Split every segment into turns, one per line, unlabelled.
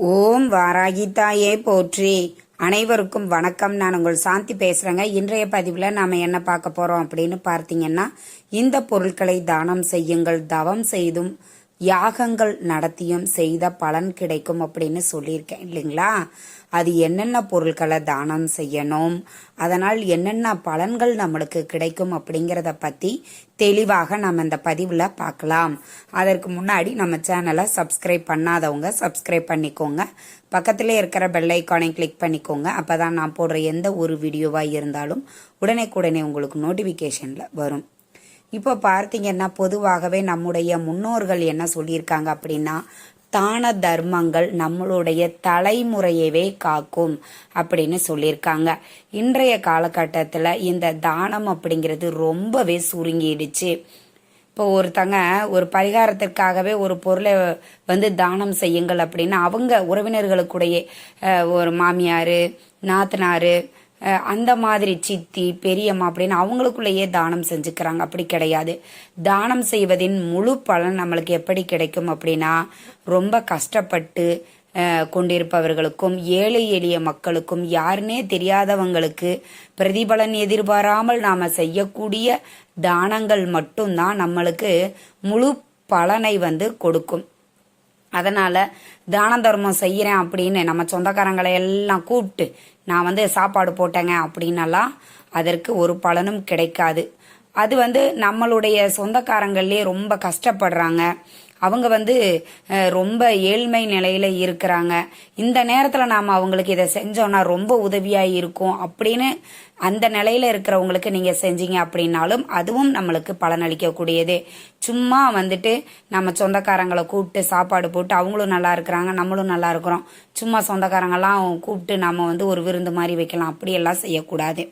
ஓம் வாராகி தாயே போற்றி. அனைவருக்கும் வணக்கம். நான் உங்கள் சாந்தி பேசுறேங்க. இன்றைய பதிவில் நாம என்ன பார்க்க போறோம் அப்படின்னு பார்த்தீங்கன்னா, இந்த பொருட்களை தானம் செய்யுங்கள், தவம் செய்தும் யாகங்கள் நடத்தியும் செய்த பலன் கிடைக்கும் அப்படின்னு சொல்லியிருக்கேன் இல்லைங்களா? அது என்னென்ன பொருட்களை தானம் செய்யணும், அதனால் என்னென்ன பலன்கள் நம்மளுக்கு கிடைக்கும் அப்படிங்கிறத பற்றி தெளிவாக நம்ம இந்த பதிவில் பார்க்கலாம். அதற்கு முன்னாடி நம்ம சேனலை சப்ஸ்கிரைப் பண்ணாதவங்க சப்ஸ்கிரைப் பண்ணிக்கோங்க. பக்கத்திலே இருக்கிற பெல் ஐக்கானை கிளிக் பண்ணிக்கோங்க. அப்போ தான் நான் போடுற எந்த ஒரு வீடியோவாக இருந்தாலும் உடனே உங்களுக்கு நோட்டிஃபிகேஷனில் வரும். இப்போ பார்த்தீங்கன்னா, பொதுவாகவே நம்முடைய முன்னோர்கள் என்ன சொல்லியிருக்காங்க அப்படின்னா, தான தர்மங்கள் நம்மளுடைய தலைமுறையவே காக்கும் அப்படின்னு சொல்லியிருக்காங்க. இன்றைய காலகட்டத்தில் இந்த தானம் அப்படிங்கிறது ரொம்பவே சுருங்கிடுச்சு. இப்போ ஒருத்தங்க ஒரு பரிகாரத்திற்காகவே ஒரு பொருளை தானம் செய்யுங்கள் அப்படின்னா, அவங்க உறவினர்களுக்குடைய ஒரு மாமியார், நாத்தனார், அந்த மாதிரி சித்தி, பெரியம்மா அப்படின்னு அவங்களுக்குள்ளேயே தானம் செஞ்சுக்கிறாங்க. அப்படி கிடையாது. தானம் செய்வதின் முழு பலன் நம்மளுக்கு எப்படி கிடைக்கும் அப்படின்னா, ரொம்ப கஷ்டப்பட்டு கொண்டிருப்பவர்களுக்கும் ஏழை எளிய மக்களுக்கும் யாருன்னே தெரியாதவங்களுக்கு பிரதிபலன் எதிர்பாராமல் நாம செய்யக்கூடிய தானங்கள் மட்டும்தான் நம்மளுக்கு முழு பலனை கொடுக்கும். அதனால தான தர்மம் செய்யறேன் அப்படின்னு நம்ம சொந்தக்காரங்களை எல்லாம் கூப்பிட்டு நான் சாப்பாடு போட்டேங்க அப்படின்னலாம் அதற்கு ஒரு பலனும் கிடைக்காது. அது நம்மளுடைய சொந்தக்காரங்களே ரொம்ப கஷ்டப்படுறாங்க. அவங்க ரொம்ப ஏழ்மை நிலையில இருக்கிறாங்க. இந்த நேரத்துல நாம அவங்களுக்கு இதை செஞ்சோம்னா ரொம்ப உதவியா இருக்கும் அப்படின்னு அந்த நிலையில இருக்கிறவங்களுக்கு நீங்க செஞ்சீங்க அப்படின்னாலும் அதுவும் நம்மளுக்கு பலனளிக்க கூடியதே. சும்மா நம்ம சொந்தக்காரங்களை கூப்பிட்டு சாப்பாடு போட்டு அவங்களும் நல்லா இருக்கிறாங்க, நம்மளும் நல்லா இருக்கிறோம், சும்மா சொந்தக்காரங்கெல்லாம் கூப்பிட்டு நம்ம ஒரு விருந்து மாதிரி வைக்கலாம், அப்படியெல்லாம் செய்யக்கூடாது.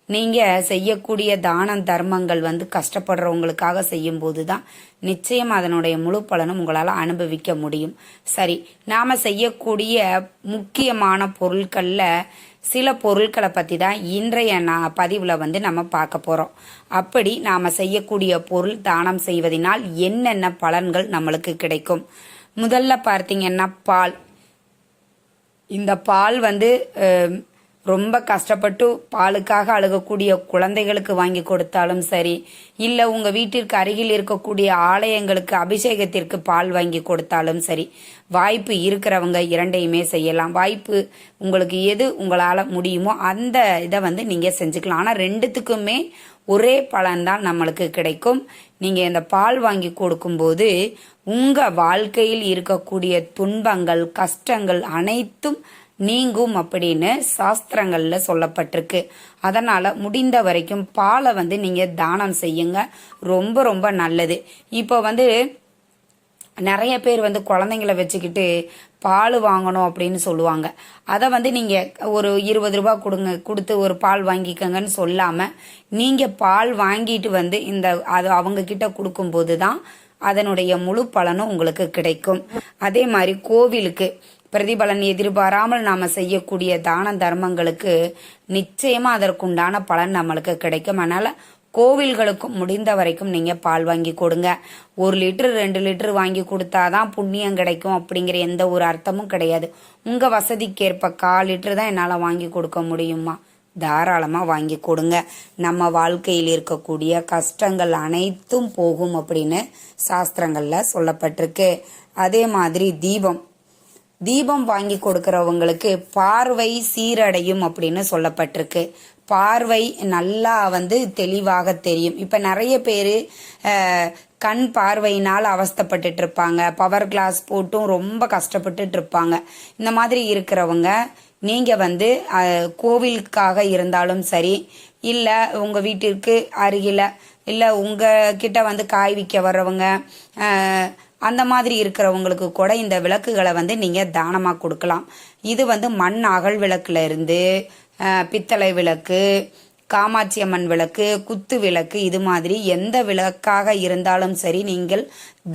நீங்க செய்யக்கூடிய தான தர்மங்கள் கஷ்டப்படுறவங்களுக்காக செய்யும் போதுதான் நிச்சயம் அதனுடைய முழு பலனும் உங்களால அனுபவிக்க முடியும். சரி, நாம செய்யக்கூடிய முக்கியமான பொருட்கள்ல சில பொருட்களை பத்தி தான் இன்றைய பதிவுல நம்ம பார்க்க போறோம். அப்படி நாம செய்யக்கூடிய பொருள் தானம் செய்வதனால் என்னென்ன பலன்கள் நம்மளுக்கு கிடைக்கும். முதல்ல பார்த்தீங்கன்னா பால். இந்த பால் ரொம்ப கஷ்டப்பட்டு பாலுக்காக அழுகக்கூடிய குழந்தைகளுக்கு வாங்கி கொடுத்தாலும் சரி, இல்லை உங்கள் வீட்டிற்கு அருகில் இருக்கக்கூடிய ஆலயங்களுக்கு அபிஷேகத்திற்கு பால் வாங்கி கொடுத்தாலும் சரி, வாய்ப்பு இருக்கிறவங்க இரண்டையுமே செய்யலாம். வாய்ப்பு உங்களுக்கு எது உங்களால் முடியுமோ அந்த இதை நீங்கள் செஞ்சுக்கலாம். ஆனால் ரெண்டுத்துக்குமே ஒரே பலன்தான் நம்மளுக்கு கிடைக்கும். நீங்கள் இந்த பால் வாங்கி கொடுக்கும்போது உங்கள் வாழ்க்கையில் இருக்கக்கூடிய துன்பங்கள், கஷ்டங்கள் அனைத்தும் நீங்கும் அப்படின்னு சாஸ்திரங்கள்ல சொல்லப்பட்டிருக்கு. அதனால முடிந்த வரைக்கும் பாலை நீங்க தானம் செய்யுங்க. ரொம்ப ரொம்ப நல்லது. இப்போ நிறைய பேர் குழந்தைங்களை வச்சுக்கிட்டு பால் வாங்கணும் அப்படின்னு சொல்லுவாங்க. அதை நீங்க ஒரு 20 ரூபாய் கொடுத்து ஒரு பால் வாங்கிக்கங்கன்னு சொல்லாம நீங்க பால் வாங்கிட்டு அது அவங்க கிட்ட கொடுக்கும் போதுதான் அதனுடைய முழு பலனும் உங்களுக்கு கிடைக்கும். அதே மாதிரி கோவிலுக்கு பிரதிபலன் எதிர்பாராமல் நாம செய்யக்கூடிய தான தர்மங்களுக்கு நிச்சயமா அதற்குண்டான பலன் நம்மளுக்கு கிடைக்கும். அதனால கோவில்களுக்கும் முடிந்த வரைக்கும் நீங்க பால் வாங்கி கொடுங்க. 1 லிட்டர் 2 லிட்டர் வாங்கி கொடுத்தாதான் புண்ணியம் கிடைக்கும் அப்படிங்கிற எந்த ஒரு அர்த்தமும் கிடையாது. உங்க வசதிக்கேற்ப 1/4 லிட்டர் தான் என்னால வாங்கி கொடுக்க முடியுமா, தாராளமா வாங்கி கொடுங்க. நம்ம வாழ்க்கையில் இருக்கக்கூடிய கஷ்டங்கள் அனைத்தும் போகும் அப்படின்னு சாஸ்திரங்கள்ல சொல்லப்பட்டிருக்கு. அதே மாதிரி தீபம் வாங்கி கொடுக்கறவங்களுக்கு பார்வை சீரடையும் அப்படின்னு சொல்லப்பட்டிருக்கு. பார்வை நல்லா தெளிவாக தெரியும். இப்ப நிறைய பேரு கண் பார்வையினால் அவஸ்தப்பட்டுட்டு இருப்பாங்க, பவர் கிளாஸ் போட்டும் ரொம்ப கஷ்டப்பட்டுட்டு இருப்பாங்க. இந்த மாதிரி இருக்கிறவங்க நீங்க கோவிலுக்காக இருந்தாலும் சரி, இல்ல உங்க வீட்டிற்கு அருகில, இல்ல உங்க கிட்ட காய் விற்க வர்றவங்க, அந்த மாதிரி இருக்கிறவங்களுக்கு கூட இந்த விளக்குகளை நீங்க தானமா கொடுக்கலாம். இது மண் அகல் விளக்குல இருந்து பித்தளை விளக்கு, காமாட்சி அம்மன் விளக்கு, குத்து விளக்கு, இது மாதிரி எந்த விளக்காக இருந்தாலும் சரி நீங்கள்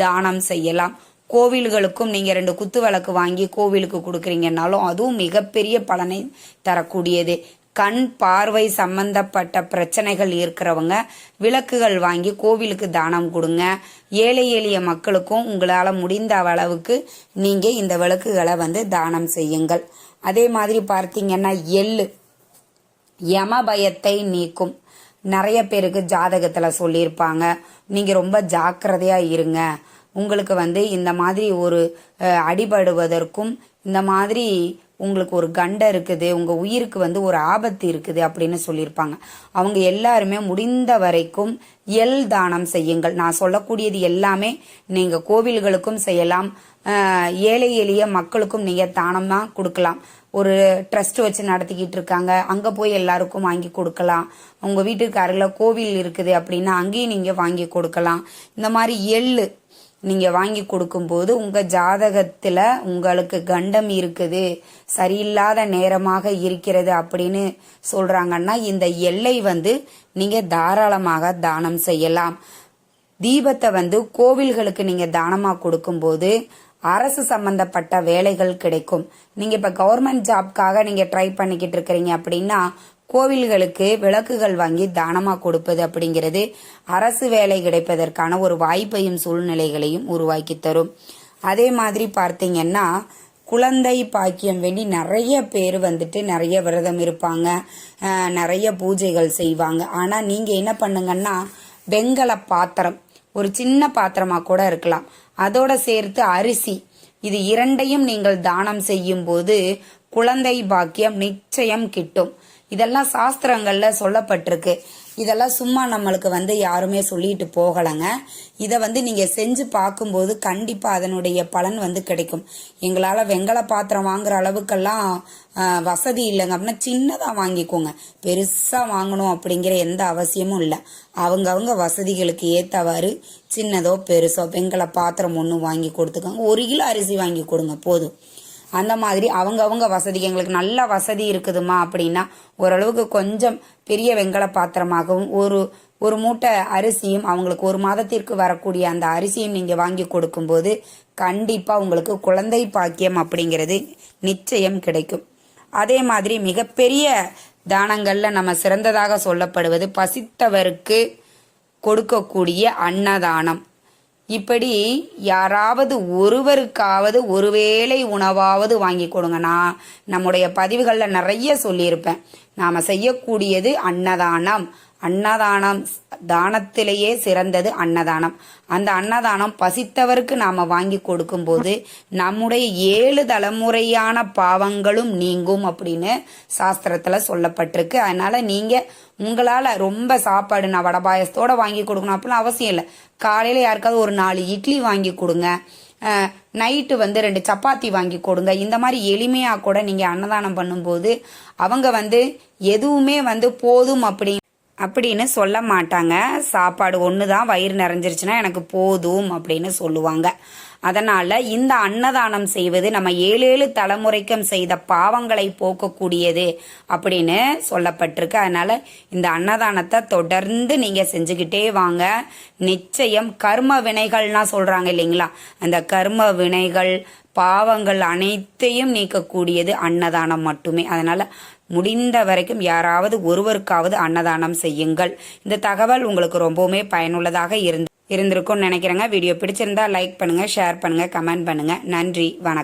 தானம் செய்யலாம். கோவில்களுக்கும் நீங்க 2 குத்து விளக்கு வாங்கி கோவிலுக்கு கொடுக்குறீங்கன்னாலும் அதுவும் மிகப்பெரிய பலனை தரக்கூடியது. கண் பார்வை சம்பந்தப்பட்ட பிரச்சனைகள் இருக்கிறவங்க விளக்குகள் வாங்கி கோவிலுக்கு தானம் கொடுங்க. ஏழை எளிய மக்களுக்கும் உங்களால் முடிந்த அளவுக்கு நீங்கள் இந்த விளக்குகளை தானம் செய்யுங்கள். அதே மாதிரி பார்த்தீங்கன்னா எள்ளு யம பயத்தை நீக்கும். நிறைய பேருக்கு ஜாதகத்தில் சொல்லியிருப்பாங்க, நீங்கள் ரொம்ப ஜாக்கிரதையாக இருங்க, உங்களுக்கு இந்த மாதிரி ஒரு அடிபடுவதற்கும் இந்த மாதிரி உங்களுக்கு ஒரு கண்டம் இருக்குது, உங்கள் உயிருக்கு ஒரு ஆபத்து இருக்குது அப்படின்னு சொல்லியிருப்பாங்க. அவங்க எல்லாருமே முடிந்த வரைக்கும் எள் தானம் செய்யுங்கள். நான் சொல்லக்கூடியது எல்லாமே நீங்கள் கோவில்களுக்கும் செய்யலாம், ஏழை எளிய மக்களுக்கும் நீங்கள் தானமாக கொடுக்கலாம். ஒரு ட்ரஸ்ட் வச்சு நடத்திக்கிட்டு இருக்காங்க, அங்கே போய் எல்லாருக்கும் வாங்கி கொடுக்கலாம். உங்கள் வீட்டுக்கு அருகில் கோவில் இருக்குது அப்படின்னா அங்கேயும் நீங்கள் வாங்கி கொடுக்கலாம். இந்த மாதிரி எள்ளு நீங்கள் வாங்கி கொடுக்கும்போது உங்கள் ஜாதகத்தில் உங்களுக்கு கண்டம் இருக்குது, சரியில்லாத நேரமாக இருக்கிறது அப்படின்னு சொல்கிறாங்கன்னா இந்த எல்லை நீங்கள் தாராளமாக தானம் செய்யலாம். தீபத்தை கோவில்களுக்கு நீங்கள் தானமாக கொடுக்கும்போது அரசு சம்பந்தப்பட்ட வேலைகள் கிடைக்கும். நீங்கள் இப்போ கவர்மெண்ட் ஜாப்காக நீங்கள் ட்ரை பண்ணிக்கிட்டு இருக்கிறீங்க அப்படின்னா கோவில்களுக்கு விளக்குகள் வாங்கி தானமாக கொடுப்பது அப்படிங்கிறது அரசு வேலை கிடைப்பதற்கான ஒரு வாய்ப்பையும் சூழ்நிலைகளையும் உருவாக்கி தரும். அதே மாதிரி பார்த்தீங்கன்னா குழந்தை பாக்கியம் வேண்டி நிறைய பேர் நிறைய விரதம் இருப்பாங்க, நிறைய பூஜைகள் செய்வாங்க. ஆனால் நீங்கள் என்ன பண்ணுங்கன்னா வெங்கல பாத்திரம், ஒரு சின்ன பாத்திரமா கூட இருக்கலாம், அதோட சேர்த்து அரிசி, இது இரண்டையும் நீங்கள் தானம் செய்யும் போது குழந்தை பாக்கியம் நிச்சயம் கிட்டும். இதெல்லாம் சாஸ்திரங்கள்ல சொல்லப்பட்டிருக்கு. இதெல்லாம் சும்மா நம்மளுக்கு யாருமே சொல்லிட்டு போகலைங்க. இதை நீங்க செஞ்சு பார்க்கும்போது கண்டிப்பா அதனுடைய பலன் கிடைக்கும். எங்களால வெங்கல பாத்திரம் வாங்குற அளவுக்கெல்லாம் வசதி இல்லைங்க அப்படின்னா சின்னதா வாங்கிக்கோங்க, பெருசா வாங்கணும் அப்படிங்கிற எந்த அவசியமும் இல்லை. அவங்கவுங்க வசதிகளுக்கு ஏத்தவாறு சின்னதோ பெருசோ வெங்கல பாத்திரம் ஒன்று வாங்கி கொடுத்துக்கோங்க. 1 கிலோ அரிசி வாங்கி கொடுங்க போதும். அந்த மாதிரி அவங்கவுங்க வசதிக்கு, எங்களுக்கு நல்ல வசதி இருக்குதுமா அப்படின்னா ஓரளவுக்கு கொஞ்சம் பெரிய வெங்கல பாத்திரமாகவும் ஒரு மூட்டை அரிசியும் அவங்களுக்கு 1 மாதத்திற்கு வரக்கூடிய அந்த அரிசியும் நீங்க வாங்கி கொடுக்கும்போது கண்டிப்பா உங்களுக்கு குழந்தை பாக்கியம் அப்படிங்கிறது நிச்சயம் கிடைக்கும். அதே மாதிரி மிகப்பெரிய தானங்கள்ல நம்ம சிறந்ததாக சொல்லப்படுவது பசித்தவருக்கு கொடுக்கக்கூடிய அன்னதானம். இப்படி யாராவது ஒருவருக்காவது ஒருவேளை உணவாவது வாங்கி கொடுங்க. நான் நம்முடைய பதிவுகளில் நிறைய சொல்லியிருப்பேன், நாம செய்யக்கூடியது அன்னதானம். அன்னதானம் தானத்திலேயே சிறந்தது அன்னதானம். அந்த அன்னதானம் பசித்தவருக்கு நாம வாங்கி கொடுக்கும்போது நம்முடைய 7 தலைமுறையான பாவங்களும் நீங்கும் அப்படின்னு சாஸ்திரத்துல சொல்லப்பட்டிருக்கு. அதனால நீங்க உங்களால ரொம்ப சாப்பாடு நான் வடபாயசத்தோட வாங்கி கொடுக்கணும் அப்படிலாம் அவசியம் இல்லை. காலையில யாருக்காவது ஒரு 4 இட்லி வாங்கி கொடுங்க, நைட்டு 2 சப்பாத்தி வாங்கி கொடுங்க. இந்த மாதிரி எளிமையா கூட நீங்க அன்னதானம் பண்ணும்போது அவங்க எதுவுமே போதும் அப்படின்னு சொல்ல மாட்டாங்க. சாப்பாடு ஒன்று தான் வயிறு நிறைஞ்சிருச்சுன்னா எனக்கு போதும் அப்படின்னு சொல்லுவாங்க. அதனால இந்த அன்னதானம் செய்வது நம்ம 7 தலைமுறைக்கும் செய்த பாவங்களை போக்கக்கூடியது அப்படின்னு சொல்லப்பட்டிருக்கு. அதனால இந்த அன்னதானத்தை தொடர்ந்து நீங்க செஞ்சுக்கிட்டே வாங்க. நிச்சயம் கர்ம வினைகள்லாம் சொல்றாங்க இல்லைங்களா, அந்த கர்ம வினைகள் பாவங்கள் அனைத்தையும் நீக்கக்கூடியது அன்னதானம் மட்டுமே. அதனால முடிந்த வரைக்கும் யாராவது ஒருவருக்காவது அன்னதானம் செய்யுங்கள். இந்த தகவல் உங்களுக்கு ரொம்பவுமே பயனுள்ளதாக இருந்திருக்கும்னு நினைக்கிறேங்க. வீடியோ பிடிச்சிருந்தா லைக் பண்ணுங்க, ஷேர் பண்ணுங்க, கமெண்ட் பண்ணுங்க. நன்றி, வணக்கம்.